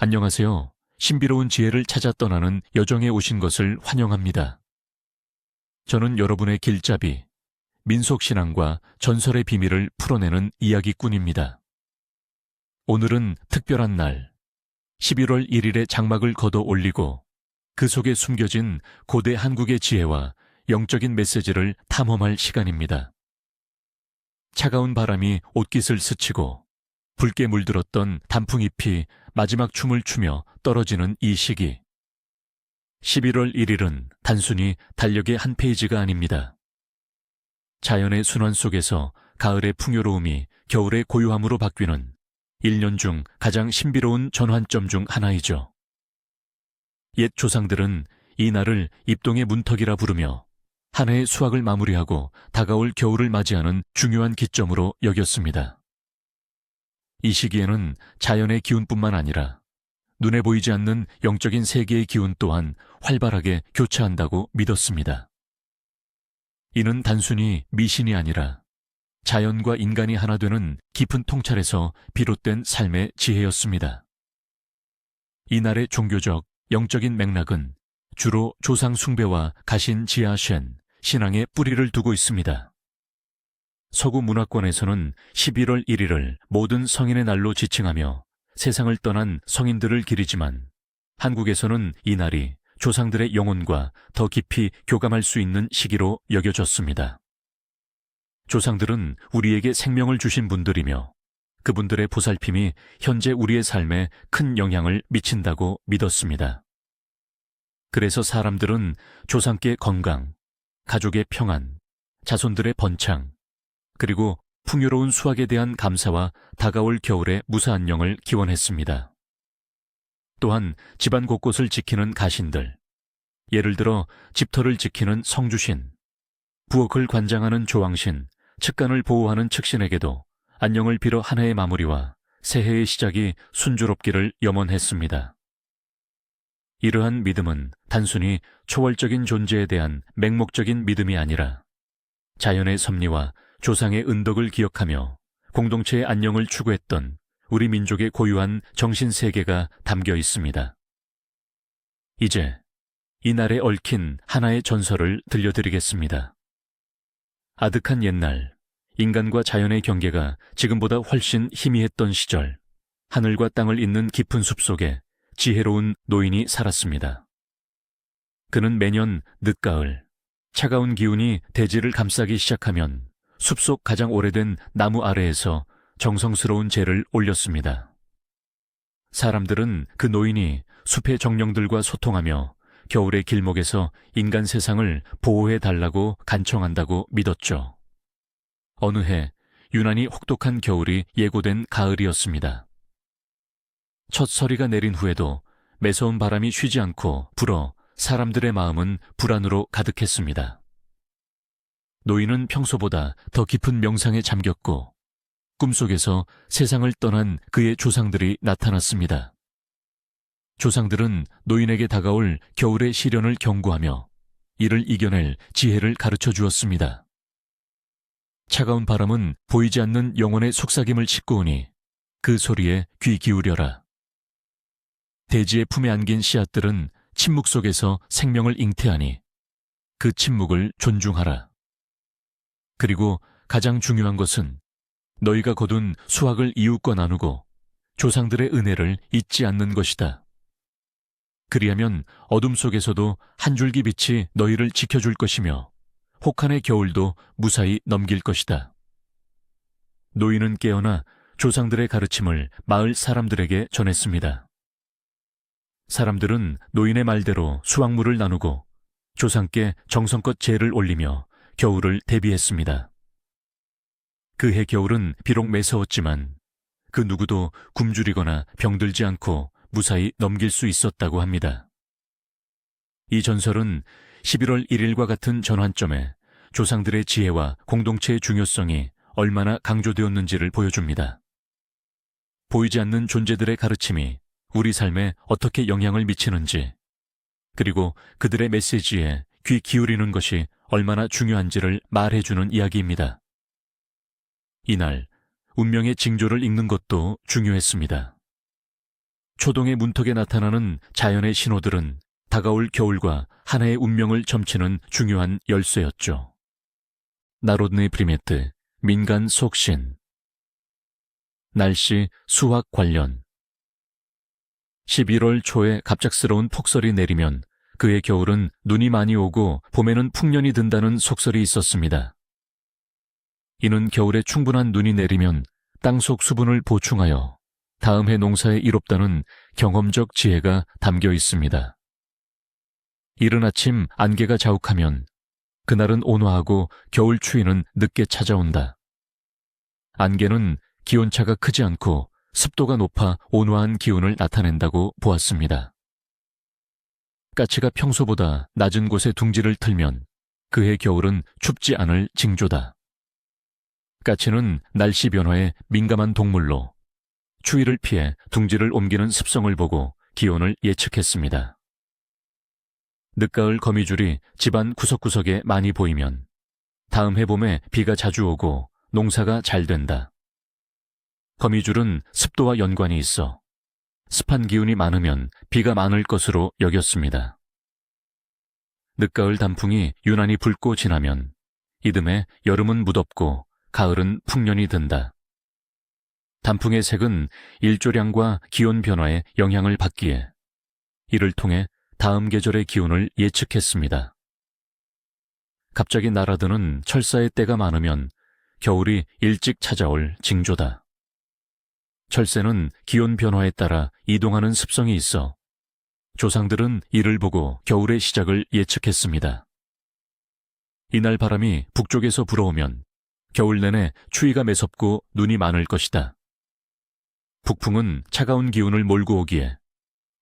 안녕하세요. 신비로운 지혜를 찾아 떠나는 여정에 오신 것을 환영합니다. 저는 여러분의 길잡이, 민속신앙과 전설의 비밀을 풀어내는 이야기꾼입니다. 오늘은 특별한 날, 11월 1일에 장막을 걷어 올리고 그 속에 숨겨진 고대 한국의 지혜와 영적인 메시지를 탐험할 시간입니다. 차가운 바람이 옷깃을 스치고 붉게 물들었던 단풍잎이 마지막 춤을 추며 떨어지는 이 시기. 11월 1일은 단순히 달력의 한 페이지가 아닙니다. 자연의 순환 속에서 가을의 풍요로움이 겨울의 고요함으로 바뀌는 1년 중 가장 신비로운 전환점 중 하나이죠. 옛 조상들은 이 날을 입동의 문턱이라 부르며 한 해의 수확을 마무리하고 다가올 겨울을 맞이하는 중요한 기점으로 여겼습니다. 이 시기에는 자연의 기운뿐만 아니라 눈에 보이지 않는 영적인 세계의 기운 또한 활발하게 교차한다고 믿었습니다. 이는 단순히 미신이 아니라 자연과 인간이 하나 되는 깊은 통찰에서 비롯된 삶의 지혜였습니다. 이날의 종교적, 영적인 맥락은 주로 조상 숭배와 가신 지하쉔, 신앙의 뿌리를 두고 있습니다. 서구 문화권에서는 11월 1일을 모든 성인의 날로 지칭하며 세상을 떠난 성인들을 기리지만 한국에서는 이 날이 조상들의 영혼과 더 깊이 교감할 수 있는 시기로 여겨졌습니다. 조상들은 우리에게 생명을 주신 분들이며 그분들의 보살핌이 현재 우리의 삶에 큰 영향을 미친다고 믿었습니다. 그래서 사람들은 조상께 건강, 가족의 평안, 자손들의 번창, 그리고 풍요로운 수확에 대한 감사와 다가올 겨울의 무사안녕을 기원했습니다. 또한 집안 곳곳을 지키는 가신들, 예를 들어 집터를 지키는 성주신, 부엌을 관장하는 조왕신, 측간을 보호하는 측신에게도 안녕을 빌어 한 해의 마무리와 새해의 시작이 순조롭기를 염원했습니다. 이러한 믿음은 단순히 초월적인 존재에 대한 맹목적인 믿음이 아니라 자연의 섭리와 조상의 은덕을 기억하며 공동체의 안녕을 추구했던 우리 민족의 고유한 정신세계가 담겨 있습니다. 이제 이 날에 얽힌 하나의 전설을 들려드리겠습니다. 아득한 옛날, 인간과 자연의 경계가 지금보다 훨씬 희미했던 시절, 하늘과 땅을 잇는 깊은 숲속에 지혜로운 노인이 살았습니다. 그는 매년 늦가을, 차가운 기운이 대지를 감싸기 시작하면 숲속 가장 오래된 나무 아래에서 정성스러운 제를 올렸습니다. 사람들은 그 노인이 숲의 정령들과 소통하며 겨울의 길목에서 인간 세상을 보호해달라고 간청한다고 믿었죠. 어느 해 유난히 혹독한 겨울이 예고된 가을이었습니다. 첫 서리가 내린 후에도 매서운 바람이 쉬지 않고 불어 사람들의 마음은 불안으로 가득했습니다. 노인은 평소보다 더 깊은 명상에 잠겼고 꿈속에서 세상을 떠난 그의 조상들이 나타났습니다. 조상들은 노인에게 다가올 겨울의 시련을 경고하며 이를 이겨낼 지혜를 가르쳐 주었습니다. 차가운 바람은 보이지 않는 영혼의 속삭임을 싣고 오니 그 소리에 귀 기울여라. 대지의 품에 안긴 씨앗들은 침묵 속에서 생명을 잉태하니 그 침묵을 존중하라. 그리고 가장 중요한 것은 너희가 거둔 수확을 이웃과 나누고 조상들의 은혜를 잊지 않는 것이다. 그리하면 어둠 속에서도 한 줄기 빛이 너희를 지켜줄 것이며 혹한의 겨울도 무사히 넘길 것이다. 노인은 깨어나 조상들의 가르침을 마을 사람들에게 전했습니다. 사람들은 노인의 말대로 수확물을 나누고 조상께 정성껏 제를 올리며 겨울을 대비했습니다. 그해 겨울은 비록 매서웠지만 그 누구도 굶주리거나 병들지 않고 무사히 넘길 수 있었다고 합니다. 이 전설은 11월 1일과 같은 전환점에 조상들의 지혜와 공동체의 중요성이 얼마나 강조되었는지를 보여줍니다. 보이지 않는 존재들의 가르침이 우리 삶에 어떻게 영향을 미치는지, 그리고 그들의 메시지에 귀 기울이는 것이 얼마나 중요한지를 말해주는 이야기입니다. 이날 운명의 징조를 읽는 것도 중요했습니다. 초동의 문턱에 나타나는 자연의 신호들은 다가올 겨울과 한 해의 운명을 점치는 중요한 열쇠였죠. 나로드네 프리메트, 민간 속신. 날씨, 수확 관련. 11월 초에 갑작스러운 폭설이 내리면 그해 겨울은 눈이 많이 오고 봄에는 풍년이 든다는 속설이 있었습니다. 이는 겨울에 충분한 눈이 내리면 땅속 수분을 보충하여 다음 해 농사에 이롭다는 경험적 지혜가 담겨 있습니다. 이른 아침 안개가 자욱하면 그날은 온화하고 겨울 추위는 늦게 찾아온다. 안개는 기온차가 크지 않고 습도가 높아 온화한 기운을 나타낸다고 보았습니다. 까치가 평소보다 낮은 곳에 둥지를 틀면 그해 겨울은 춥지 않을 징조다. 까치는 날씨 변화에 민감한 동물로 추위를 피해 둥지를 옮기는 습성을 보고 기온을 예측했습니다. 늦가을 거미줄이 집안 구석구석에 많이 보이면 다음 해 봄에 비가 자주 오고 농사가 잘 된다. 거미줄은 습도와 연관이 있어 습한 기운이 많으면 비가 많을 것으로 여겼습니다. 늦가을 단풍이 유난히 붉고 진하면 이듬해 여름은 무덥고 가을은 풍년이 든다. 단풍의 색은 일조량과 기온 변화에 영향을 받기에 이를 통해 다음 계절의 기온을 예측했습니다. 갑자기 날아드는 철사의 때가 많으면 겨울이 일찍 찾아올 징조다. 철새는 기온 변화에 따라 이동하는 습성이 있어 조상들은 이를 보고 겨울의 시작을 예측했습니다. 이날 바람이 북쪽에서 불어오면 겨울 내내 추위가 매섭고 눈이 많을 것이다. 북풍은 차가운 기운을 몰고 오기에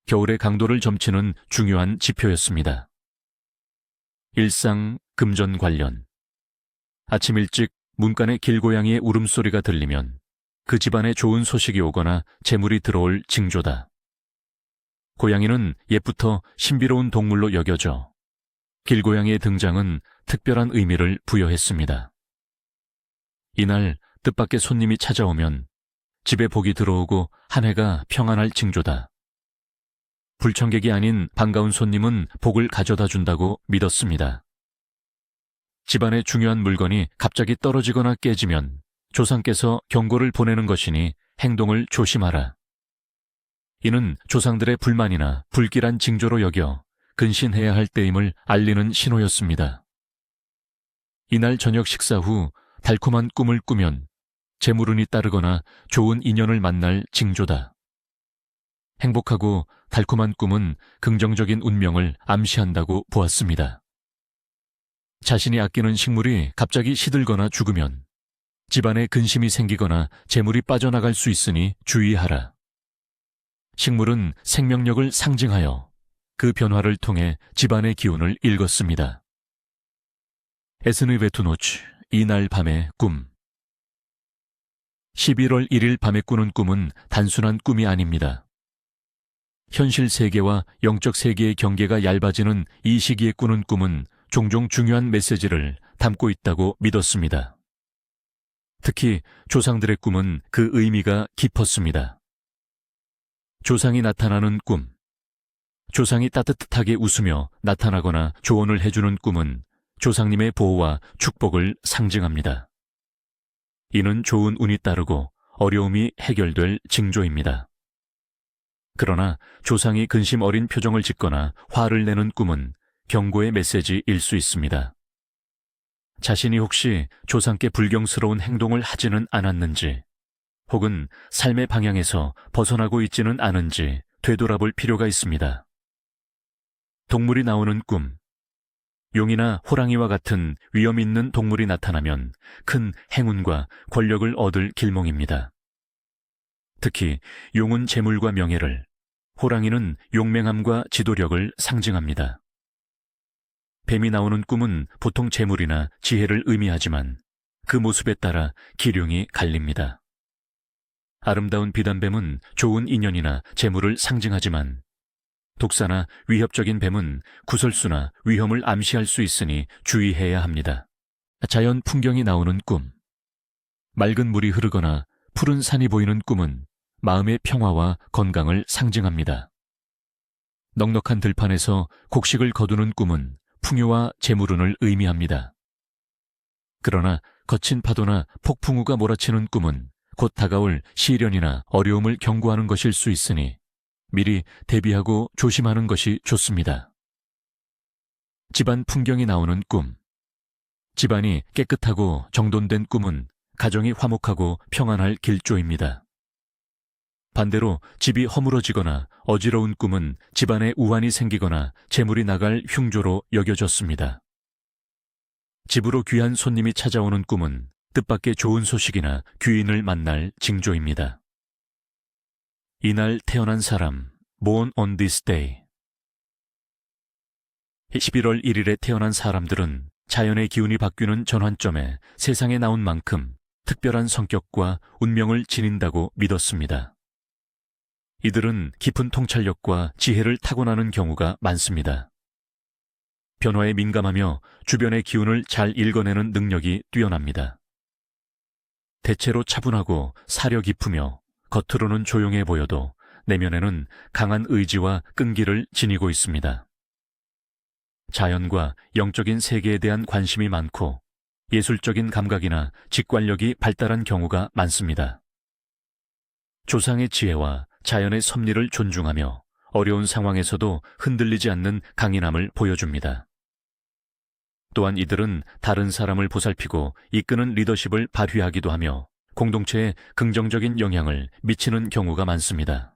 겨울의 강도를 점치는 중요한 지표였습니다. 일상, 금전 관련. 아침 일찍 문간에 길고양이의 울음소리가 들리면 그 집안에 좋은 소식이 오거나 재물이 들어올 징조다. 고양이는 옛부터 신비로운 동물로 여겨져 길고양이의 등장은 특별한 의미를 부여했습니다. 이날 뜻밖의 손님이 찾아오면 집에 복이 들어오고 한 해가 평안할 징조다. 불청객이 아닌 반가운 손님은 복을 가져다 준다고 믿었습니다. 집안의 중요한 물건이 갑자기 떨어지거나 깨지면 조상께서 경고를 보내는 것이니 행동을 조심하라. 이는 조상들의 불만이나 불길한 징조로 여겨 근신해야 할 때임을 알리는 신호였습니다. 이날 저녁 식사 후 달콤한 꿈을 꾸면 재물운이 따르거나 좋은 인연을 만날 징조다. 행복하고 달콤한 꿈은 긍정적인 운명을 암시한다고 보았습니다. 자신이 아끼는 식물이 갑자기 시들거나 죽으면 집안에 근심이 생기거나 재물이 빠져나갈 수 있으니 주의하라. 식물은 생명력을 상징하여 그 변화를 통해 집안의 기운을 읽었습니다. 에스느 베투노츠, 이날 밤의 꿈. 11월 1일 밤에 꾸는 꿈은 단순한 꿈이 아닙니다. 현실 세계와 영적 세계의 경계가 얇아지는 이 시기에 꾸는 꿈은 종종 중요한 메시지를 담고 있다고 믿었습니다. 특히 조상들의 꿈은 그 의미가 깊었습니다. 조상이 나타나는 꿈. 조상이 따뜻하게 웃으며 나타나거나 조언을 해주는 꿈은 조상님의 보호와 축복을 상징합니다. 이는 좋은 운이 따르고 어려움이 해결될 징조입니다. 그러나 조상이 근심 어린 표정을 짓거나 화를 내는 꿈은 경고의 메시지일 수 있습니다. 자신이 혹시 조상께 불경스러운 행동을 하지는 않았는지, 혹은 삶의 방향에서 벗어나고 있지는 않은지 되돌아볼 필요가 있습니다. 동물이 나오는 꿈. 용이나 호랑이와 같은 위험 있는 동물이 나타나면 큰 행운과 권력을 얻을 길몽입니다. 특히 용은 재물과 명예를, 호랑이는 용맹함과 지도력을 상징합니다. 뱀이 나오는 꿈은 보통 재물이나 지혜를 의미하지만 그 모습에 따라 기륭이 갈립니다. 아름다운 비단뱀은 좋은 인연이나 재물을 상징하지만 독사나 위협적인 뱀은 구설수나 위험을 암시할 수 있으니 주의해야 합니다. 자연 풍경이 나오는 꿈. 맑은 물이 흐르거나 푸른 산이 보이는 꿈은 마음의 평화와 건강을 상징합니다. 넉넉한 들판에서 곡식을 거두는 꿈은 풍요와 재물운을 의미합니다. 그러나 거친 파도나 폭풍우가 몰아치는 꿈은 곧 다가올 시련이나 어려움을 경고하는 것일 수 있으니 미리 대비하고 조심하는 것이 좋습니다. 집안 풍경이 나오는 꿈. 집안이 깨끗하고 정돈된 꿈은 가정이 화목하고 평안할 길조입니다. 반대로 집이 허물어지거나 어지러운 꿈은 집안에 우환이 생기거나 재물이 나갈 흉조로 여겨졌습니다. 집으로 귀한 손님이 찾아오는 꿈은 뜻밖의 좋은 소식이나 귀인을 만날 징조입니다. 이날 태어난 사람, born on this day. 11월 1일에 태어난 사람들은 자연의 기운이 바뀌는 전환점에 세상에 나온 만큼 특별한 성격과 운명을 지닌다고 믿었습니다. 이들은 깊은 통찰력과 지혜를 타고나는 경우가 많습니다. 변화에 민감하며 주변의 기운을 잘 읽어내는 능력이 뛰어납니다. 대체로 차분하고 사려 깊으며 겉으로는 조용해 보여도 내면에는 강한 의지와 끈기를 지니고 있습니다. 자연과 영적인 세계에 대한 관심이 많고 예술적인 감각이나 직관력이 발달한 경우가 많습니다. 조상의 지혜와 자연의 섭리를 존중하며 어려운 상황에서도 흔들리지 않는 강인함을 보여줍니다. 또한 이들은 다른 사람을 보살피고 이끄는 리더십을 발휘하기도 하며 공동체에 긍정적인 영향을 미치는 경우가 많습니다.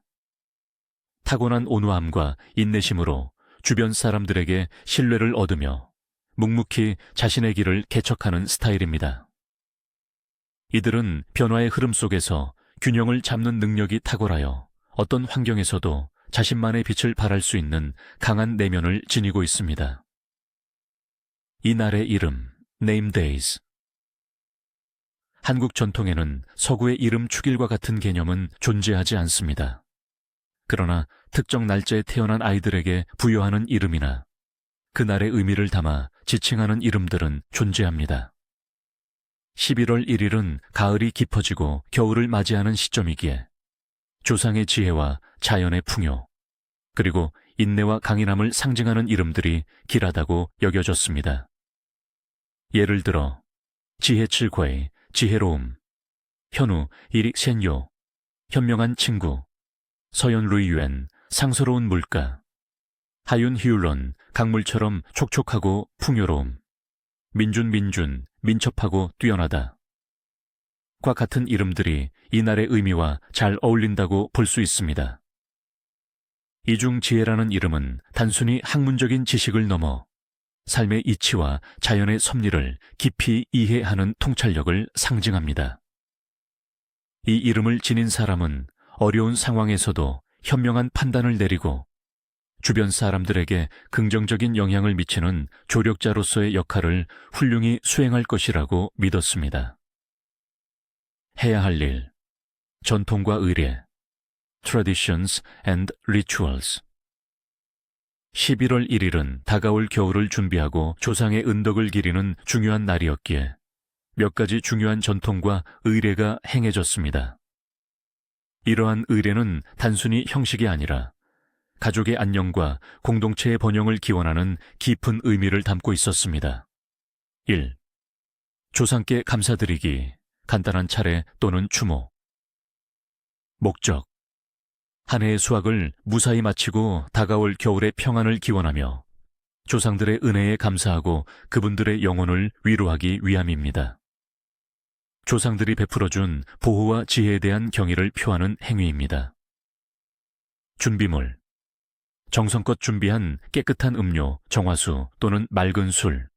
타고난 온화함과 인내심으로 주변 사람들에게 신뢰를 얻으며 묵묵히 자신의 길을 개척하는 스타일입니다. 이들은 변화의 흐름 속에서 균형을 잡는 능력이 탁월하여 어떤 환경에서도 자신만의 빛을 발할 수 있는 강한 내면을 지니고 있습니다. 이 날의 이름, name days. 한국 전통에는 서구의 이름 축일과 같은 개념은 존재하지 않습니다. 그러나 특정 날짜에 태어난 아이들에게 부여하는 이름이나 그날의 의미를 담아 지칭하는 이름들은 존재합니다. 11월 1일은 가을이 깊어지고 겨울을 맞이하는 시점이기에 조상의 지혜와 자연의 풍요, 그리고 인내와 강인함을 상징하는 이름들이 길하다고 여겨졌습니다. 예를 들어 지혜 칠괴, 지혜로움, 현우, 이릭 센요, 현명한 친구, 서연 루이유엔, 상서로운 물가, 하윤 히울런, 강물처럼 촉촉하고 풍요로움, 민준, 민첩하고 뛰어나다. 과 같은 이름들이 이날의 의미와 잘 어울린다고 볼 수 있습니다. 이중지혜라는 이름은 단순히 학문적인 지식을 넘어 삶의 이치와 자연의 섭리를 깊이 이해하는 통찰력을 상징합니다. 이 이름을 지닌 사람은 어려운 상황에서도 현명한 판단을 내리고 주변 사람들에게 긍정적인 영향을 미치는 조력자로서의 역할을 훌륭히 수행할 것이라고 믿었습니다. 해야 할 일, 전통과 의례, traditions and rituals. 11월 1일은 다가올 겨울을 준비하고 조상의 은덕을 기리는 중요한 날이었기에 몇 가지 중요한 전통과 의례가 행해졌습니다. 이러한 의례는 단순히 형식이 아니라 가족의 안녕과 공동체의 번영을 기원하는 깊은 의미를 담고 있었습니다. 1. 조상께 감사드리기, 간단한 차례 또는 추모. 목적. 한 해의 수확을 무사히 마치고 다가올 겨울의 평안을 기원하며 조상들의 은혜에 감사하고 그분들의 영혼을 위로하기 위함입니다. 조상들이 베풀어준 보호와 지혜에 대한 경의를 표하는 행위입니다. 준비물. 정성껏 준비한 깨끗한 음료, 정화수 또는 맑은 술,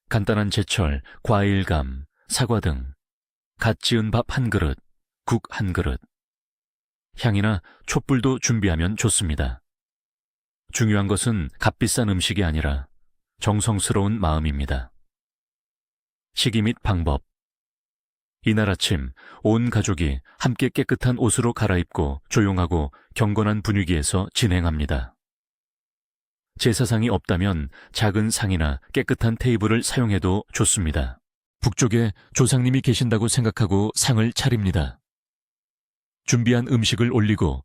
간단한 제철, 과일감, 사과 등, 갓 지은 밥 한 그릇, 국 한 그릇. 향이나 촛불도 준비하면 좋습니다. 중요한 것은 값비싼 음식이 아니라 정성스러운 마음입니다. 시기 및 방법. 이날 아침 온 가족이 함께 깨끗한 옷으로 갈아입고 조용하고 경건한 분위기에서 진행합니다. 제사상이 없다면 작은 상이나 깨끗한 테이블을 사용해도 좋습니다. 북쪽에 조상님이 계신다고 생각하고 상을 차립니다. 준비한 음식을 올리고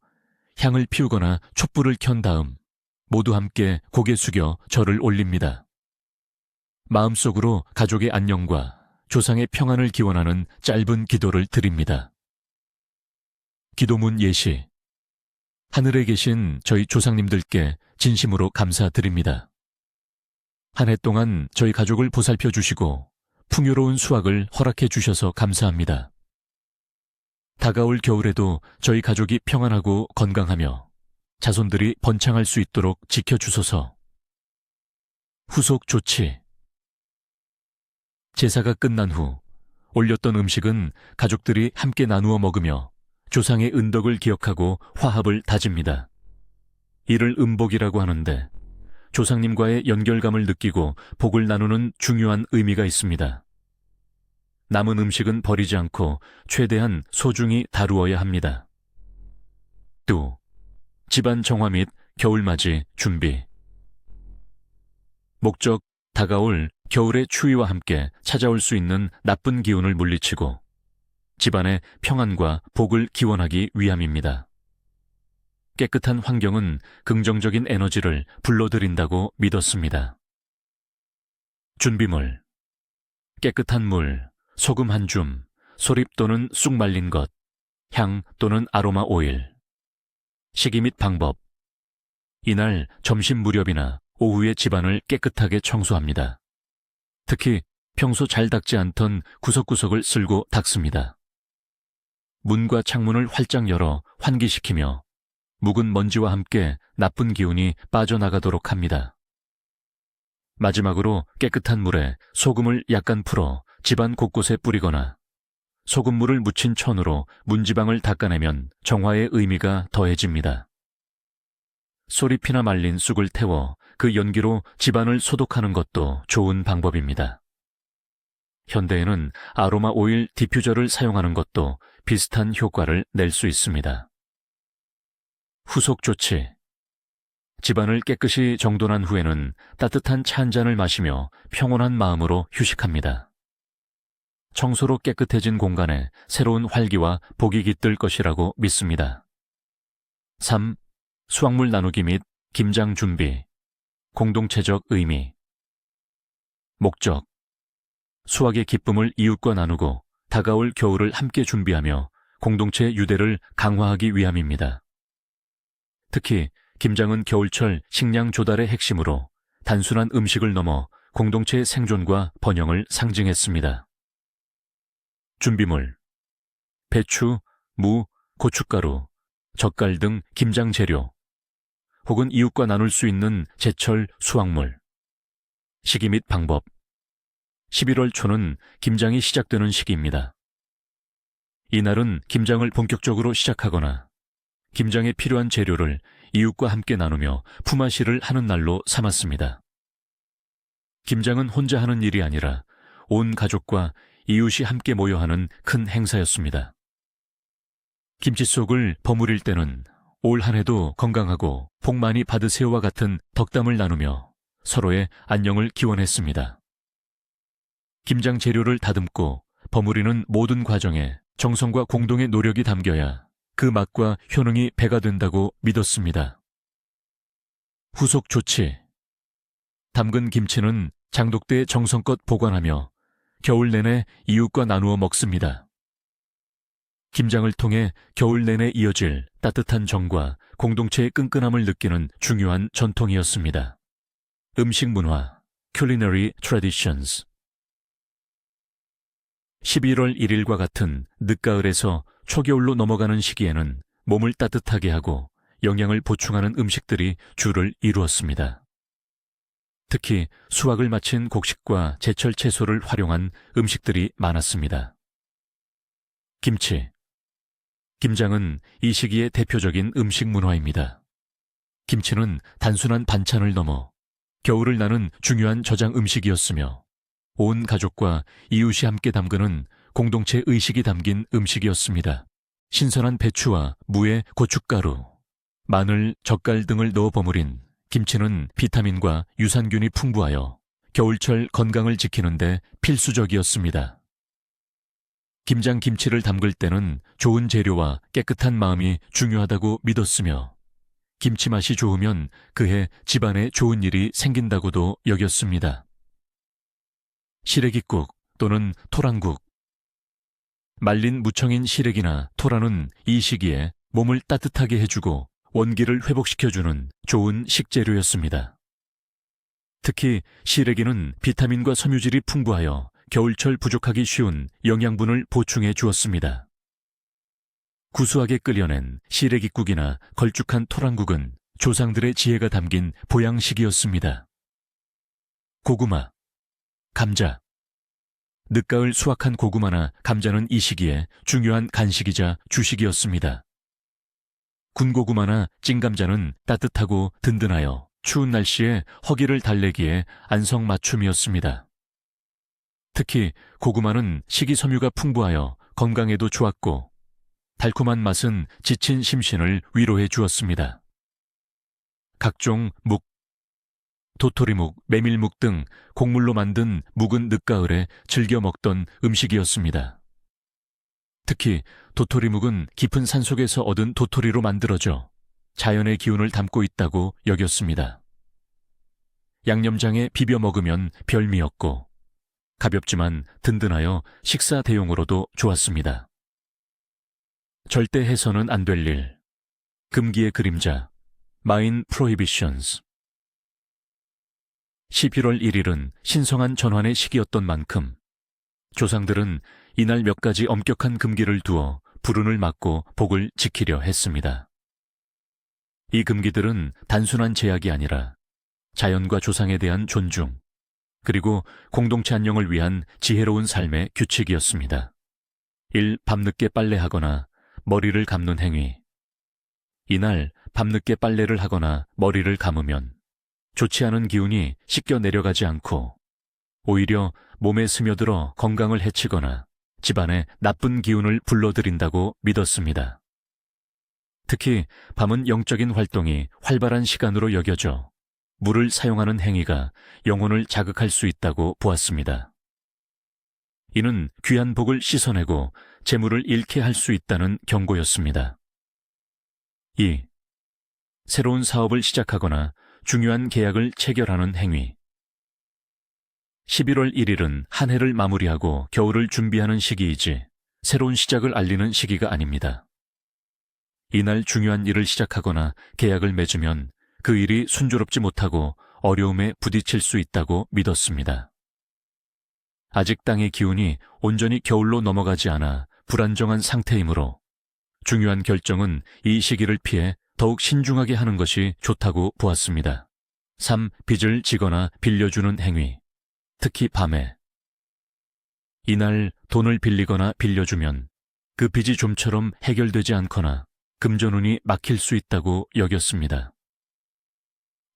향을 피우거나 촛불을 켠 다음 모두 함께 고개 숙여 절을 올립니다. 마음속으로 가족의 안녕과 조상의 평안을 기원하는 짧은 기도를 드립니다. 기도문 예시. 하늘에 계신 저희 조상님들께 진심으로 감사드립니다. 한 해 동안 저희 가족을 보살펴 주시고 풍요로운 수확을 허락해 주셔서 감사합니다. 다가올 겨울에도 저희 가족이 평안하고 건강하며 자손들이 번창할 수 있도록 지켜주소서. 후속 조치. 제사가 끝난 후 올렸던 음식은 가족들이 함께 나누어 먹으며 조상의 은덕을 기억하고 화합을 다집니다. 이를 음복이라고 하는데 조상님과의 연결감을 느끼고 복을 나누는 중요한 의미가 있습니다. 남은 음식은 버리지 않고 최대한 소중히 다루어야 합니다. 또 집안 정화 및 겨울맞이 준비. 목적, 다가올 겨울의 추위와 함께 찾아올 수 있는 나쁜 기운을 물리치고 집안의 평안과 복을 기원하기 위함입니다. 깨끗한 환경은 긍정적인 에너지를 불러들인다고 믿었습니다. 준비물. 깨끗한 물, 소금 한 줌, 소립 또는 쑥 말린 것, 향 또는 아로마 오일. 시기 및 방법. 이날 점심 무렵이나 오후에 집안을 깨끗하게 청소합니다. 특히 평소 잘 닦지 않던 구석구석을 쓸고 닦습니다. 문과 창문을 활짝 열어 환기시키며 묵은 먼지와 함께 나쁜 기운이 빠져나가도록 합니다. 마지막으로 깨끗한 물에 소금을 약간 풀어 집안 곳곳에 뿌리거나 소금물을 묻힌 천으로 문지방을 닦아내면 정화의 의미가 더해집니다. 소리피나 말린 쑥을 태워 그 연기로 집안을 소독하는 것도 좋은 방법입니다. 현대에는 아로마 오일 디퓨저를 사용하는 것도 비슷한 효과를 낼 수 있습니다. 후속 조치. 집안을 깨끗이 정돈한 후에는 따뜻한 차 한 잔을 마시며 평온한 마음으로 휴식합니다. 청소로 깨끗해진 공간에 새로운 활기와 복이 깃들 것이라고 믿습니다. 3. 수확물 나누기 및 김장 준비. 공동체적 의미. 목적. 수확의 기쁨을 이웃과 나누고 다가올 겨울을 함께 준비하며 공동체 유대를 강화하기 위함입니다. 특히 김장은 겨울철 식량 조달의 핵심으로 단순한 음식을 넘어 공동체의 생존과 번영을 상징했습니다. 준비물. 배추, 무, 고춧가루, 젓갈 등 김장 재료, 혹은 이웃과 나눌 수 있는 제철 수확물. 시기 및 방법. 11월 초는 김장이 시작되는 시기입니다. 이날은 김장을 본격적으로 시작하거나 김장에 필요한 재료를 이웃과 함께 나누며 품앗이를 하는 날로 삼았습니다. 김장은 혼자 하는 일이 아니라 온 가족과 이웃이 함께 모여 하는 큰 행사였습니다. 김치 속을 버무릴 때는 올 한 해도 건강하고 복 많이 받으세요와 같은 덕담을 나누며 서로의 안녕을 기원했습니다. 김장 재료를 다듬고 버무리는 모든 과정에 정성과 공동의 노력이 담겨야 그 맛과 효능이 배가 된다고 믿었습니다. 후속 조치. 담근 김치는 장독대에 정성껏 보관하며 겨울 내내 이웃과 나누어 먹습니다. 김장을 통해 겨울 내내 이어질 따뜻한 정과 공동체의 끈끈함을 느끼는 중요한 전통이었습니다. 음식 문화, Culinary Traditions. 11월 1일과 같은 늦가을에서 초겨울로 넘어가는 시기에는 몸을 따뜻하게 하고 영양을 보충하는 음식들이 주를 이루었습니다. 특히 수확을 마친 곡식과 제철 채소를 활용한 음식들이 많았습니다. 김치. 김장은 이 시기의 대표적인 음식 문화입니다. 김치는 단순한 반찬을 넘어 겨울을 나는 중요한 저장 음식이었으며 온 가족과 이웃이 함께 담그는 공동체 의식이 담긴 음식이었습니다. 신선한 배추와 무에 고춧가루, 마늘, 젓갈 등을 넣어 버무린 김치는 비타민과 유산균이 풍부하여 겨울철 건강을 지키는 데 필수적이었습니다. 김장김치를 담글 때는 좋은 재료와 깨끗한 마음이 중요하다고 믿었으며 김치 맛이 좋으면 그해 집안에 좋은 일이 생긴다고도 여겼습니다. 시래기국 또는 토랑국. 말린 무청인 시래기나 토라는 이 시기에 몸을 따뜻하게 해주고 원기를 회복시켜주는 좋은 식재료였습니다. 특히 시래기는 비타민과 섬유질이 풍부하여 겨울철 부족하기 쉬운 영양분을 보충해 주었습니다. 구수하게 끓여낸 시래기국이나 걸쭉한 토랑국은 조상들의 지혜가 담긴 보양식이었습니다. 고구마, 감자. 늦가을 수확한 고구마나 감자는 이 시기에 중요한 간식이자 주식이었습니다. 군고구마나 찐감자는 따뜻하고 든든하여 추운 날씨에 허기를 달래기에 안성맞춤이었습니다. 특히 고구마는 식이섬유가 풍부하여 건강에도 좋았고 달콤한 맛은 지친 심신을 위로해 주었습니다. 각종 묵, 도토리묵, 메밀묵 등 곡물로 만든 묵은 늦가을에 즐겨 먹던 음식이었습니다. 특히 도토리묵은 깊은 산속에서 얻은 도토리로 만들어져 자연의 기운을 담고 있다고 여겼습니다. 양념장에 비벼 먹으면 별미였고 가볍지만 든든하여 식사 대용으로도 좋았습니다. 절대 해서는 안 될 일. 금기의 그림자. Mine Prohibitions. 11월 1일은 신성한 전환의 시기였던 만큼 조상들은 이날 몇 가지 엄격한 금기를 두어 불운을 막고 복을 지키려 했습니다. 이 금기들은 단순한 제약이 아니라 자연과 조상에 대한 존중, 그리고 공동체 안녕을 위한 지혜로운 삶의 규칙이었습니다. 1. 밤늦게 빨래하거나 머리를 감는 행위. 이날 밤늦게 빨래를 하거나 머리를 감으면 좋지 않은 기운이 씻겨 내려가지 않고 오히려 몸에 스며들어 건강을 해치거나 집안에 나쁜 기운을 불러들인다고 믿었습니다. 특히 밤은 영적인 활동이 활발한 시간으로 여겨져 물을 사용하는 행위가 영혼을 자극할 수 있다고 보았습니다. 이는 귀한 복을 씻어내고 재물을 잃게 할 수 있다는 경고였습니다. 2. 새로운 사업을 시작하거나 중요한 계약을 체결하는 행위. 11월 1일은 한 해를 마무리하고 겨울을 준비하는 시기이지 새로운 시작을 알리는 시기가 아닙니다. 이날 중요한 일을 시작하거나 계약을 맺으면 그 일이 순조롭지 못하고 어려움에 부딪힐 수 있다고 믿었습니다. 아직 땅의 기운이 온전히 겨울로 넘어가지 않아 불안정한 상태이므로 중요한 결정은 이 시기를 피해 더욱 신중하게 하는 것이 좋다고 보았습니다. 3. 빚을 지거나 빌려주는 행위. 특히 밤에. 이날 돈을 빌리거나 빌려주면 그 빚이 좀처럼 해결되지 않거나 금전운이 막힐 수 있다고 여겼습니다.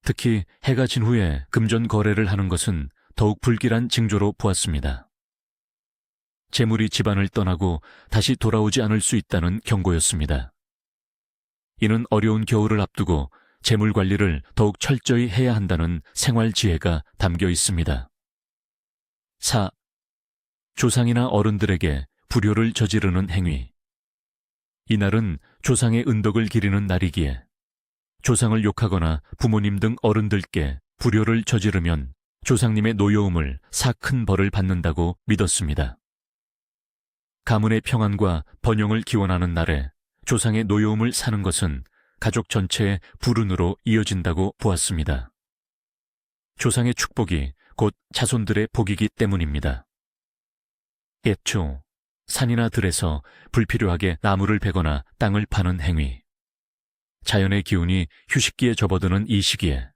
특히 해가 진 후에 금전 거래를 하는 것은 더욱 불길한 징조로 보았습니다. 재물이 집안을 떠나고 다시 돌아오지 않을 수 있다는 경고였습니다. 이는 어려운 겨울을 앞두고 재물 관리를 더욱 철저히 해야 한다는 생활 지혜가 담겨 있습니다. 4. 조상이나 어른들에게 불효를 저지르는 행위. 이날은 조상의 은덕을 기리는 날이기에 조상을 욕하거나 부모님 등 어른들께 불효를 저지르면 조상님의 노여움을 사 큰 벌을 받는다고 믿었습니다. 가문의 평안과 번영을 기원하는 날에 조상의 노여움을 사는 것은 가족 전체의 불운으로 이어진다고 보았습니다. 조상의 축복이 곧 자손들의 복이기 때문입니다. 예초, 산이나 들에서 불필요하게 나무를 베거나 땅을 파는 행위. 자연의 기운이 휴식기에 접어드는 이 시기에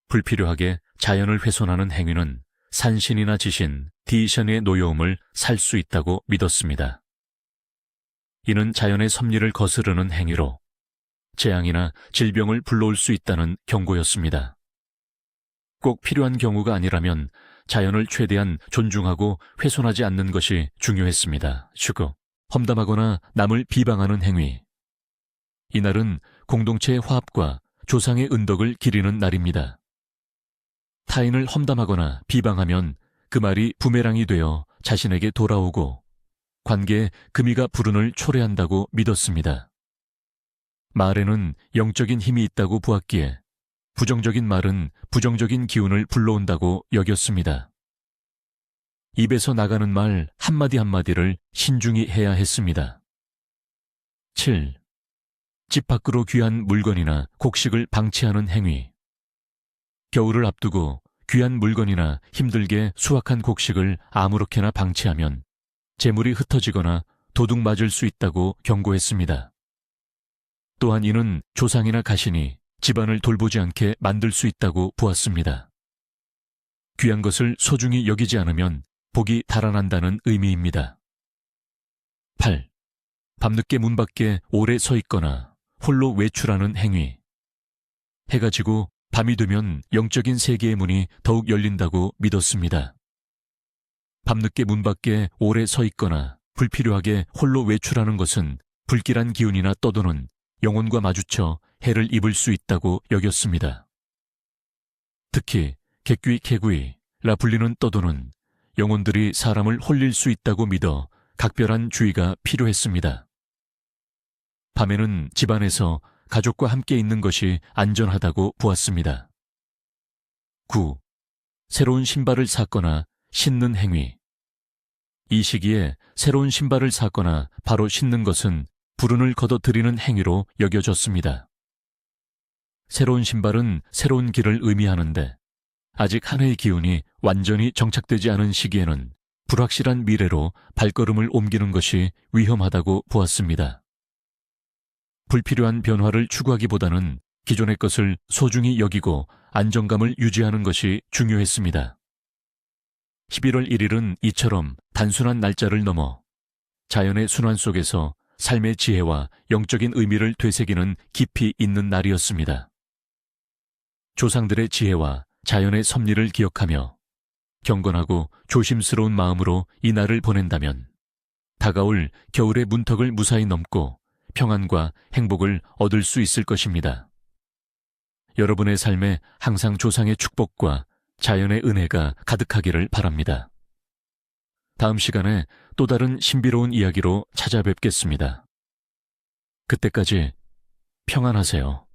불필요하게 자연을 훼손하는 행위는 산신이나 지신, 디션의 노여움을 살 수 있다고 믿었습니다. 이는 자연의 섭리를 거스르는 행위로 재앙이나 질병을 불러올 수 있다는 경고였습니다. 꼭 필요한 경우가 아니라면 자연을 최대한 존중하고 훼손하지 않는 것이 중요했습니다. 슈거, 험담하거나 남을 비방하는 행위. 이날은 공동체의 화합과 조상의 은덕을 기리는 날입니다. 타인을 험담하거나 비방하면 그 말이 부메랑이 되어 자신에게 돌아오고 관계에 금이가 불운을 초래한다고 믿었습니다. 말에는 영적인 힘이 있다고 보았기에 부정적인 말은 부정적인 기운을 불러온다고 여겼습니다. 입에서 나가는 말 한마디 한마디를 신중히 해야 했습니다. 7. 집 밖으로 귀한 물건이나 곡식을 방치하는 행위. 겨울을 앞두고 귀한 물건이나 힘들게 수확한 곡식을 아무렇게나 방치하면 재물이 흩어지거나 도둑 맞을 수 있다고 경고했습니다. 또한 이는 조상이나 가신이 집안을 돌보지 않게 만들 수 있다고 보았습니다. 귀한 것을 소중히 여기지 않으면 복이 달아난다는 의미입니다. 8. 밤늦게 문 밖에 오래 서 있거나 홀로 외출하는 행위. 해가 지고 밤이 되면 영적인 세계의 문이 더욱 열린다고 믿었습니다. 밤늦게 문 밖에 오래 서 있거나 불필요하게 홀로 외출하는 것은 불길한 기운이나 떠도는 영혼과 마주쳐 해를 입을 수 있다고 여겼습니다. 특히 객귀, 개구이라 불리는 떠도는 영혼들이 사람을 홀릴 수 있다고 믿어 각별한 주의가 필요했습니다. 밤에는 집안에서 가족과 함께 있는 것이 안전하다고 보았습니다. 9. 새로운 신발을 샀거나 신는 행위. 이 시기에 새로운 신발을 샀거나 바로 신는 것은 불운을 거둬들이는 행위로 여겨졌습니다. 새로운 신발은 새로운 길을 의미하는데 아직 한 해의 기운이 완전히 정착되지 않은 시기에는 불확실한 미래로 발걸음을 옮기는 것이 위험하다고 보았습니다. 불필요한 변화를 추구하기보다는 기존의 것을 소중히 여기고 안정감을 유지하는 것이 중요했습니다. 11월 1일은 이처럼 단순한 날짜를 넘어 자연의 순환 속에서 삶의 지혜와 영적인 의미를 되새기는 깊이 있는 날이었습니다. 조상들의 지혜와 자연의 섭리를 기억하며 경건하고 조심스러운 마음으로 이 날을 보낸다면 다가올 겨울의 문턱을 무사히 넘고 평안과 행복을 얻을 수 있을 것입니다. 여러분의 삶에 항상 조상의 축복과 자연의 은혜가 가득하기를 바랍니다. 다음 시간에 또 다른 신비로운 이야기로 찾아뵙겠습니다. 그때까지 평안하세요.